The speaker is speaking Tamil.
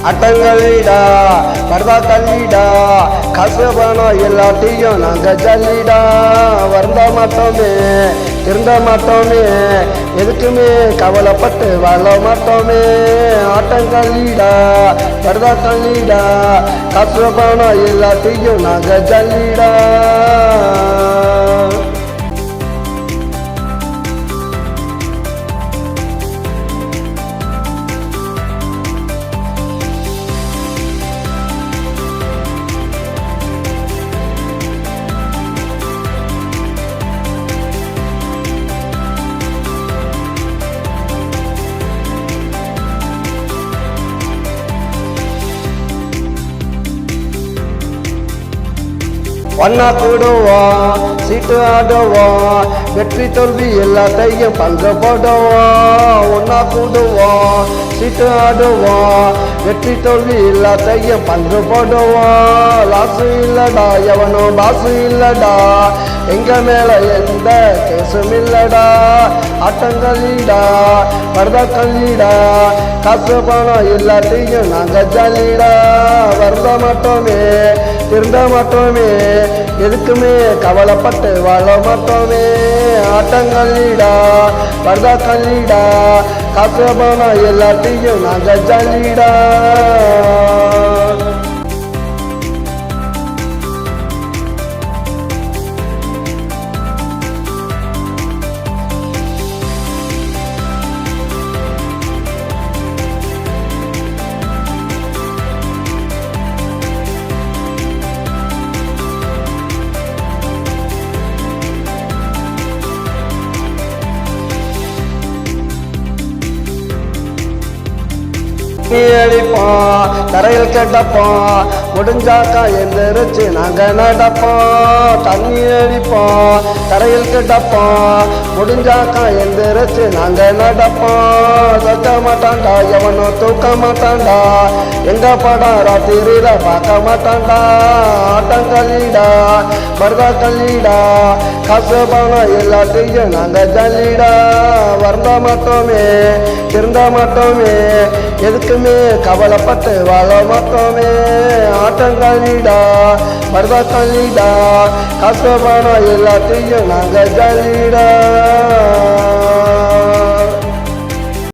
அட்டங்களிடா பரதா தள்ளிடா காசு பணம் எல்லாத்தையும் நாங்கள் ஜல்லிடா வருந்த மாட்டோமே திருந்த மாட்டோமே எதுக்குமே கவலைப்பட்டு வாழ மாட்டோமே ஆட்டங்களிடா பரதா தள்ளிடா காசு பணம் எல்லாத்தையும் நாங்கள் ஜல்லிடா ஒன்னா கூடுவோம் சீட்டு ஆடுவோம் வெற்றி தோல்வி எல்லாத்தையும் பங்கு போடுவோம் ஒன்னா கூடுவோம் சீட்டு ஆடுவோம் வெற்றி தோல்வி எல்லாத்தையும் பங்கு போடுவோம் லாசு இல்லடா எவனும் பாசு இல்லடா எங்க மேல எந்த கேசும் இல்லடா ஆட்டங்களிடா பரதா கல்லிடா காசு பணம் எல்லாத்தையும் நாங்க ஜல்லிடா வருந்த மாட்டோமே திருந்த மாட்டோமே எதுக்குமே கவலைப்பட்டு வாழ மாட்டோமே ஆட்டங்களிடா பரதா கல்லிடா காசு பணம் எல்லாத்தையும் நாங்க ஜல்லிடா அடிப்போம் தரையில் கெட்டப்போம் முடிஞ்சாக்கா எந்திரிச்சு நாங்க நடப்போம் தண்ணி அடிப்போம் தரையில் கெட்டப்போம் முடிஞ்சாக்கா எந்திரிச்சு நாங்க நடப்போம் தூக்க மாட்டான்டா எவனும் தூக்க மாட்டான்டா எங்க படம் ராத்திரியில பார்க்க மாட்டான்டா ஆட்டங்களிடா பரதா கல்லிடா காசு பணம் எல்லாத்தையும் நாங்க ஜல்லிடா வருந்த மாட்டோமே திருந்த மாட்டோமே எதுக்குமே கவலைப்பட்டு வாழ மாட்டோமே ஆட்டங்களிடா பரதா கல்லிடா காசு பணம் எல்லாத்தையும் நாங்க ஜல்லிடா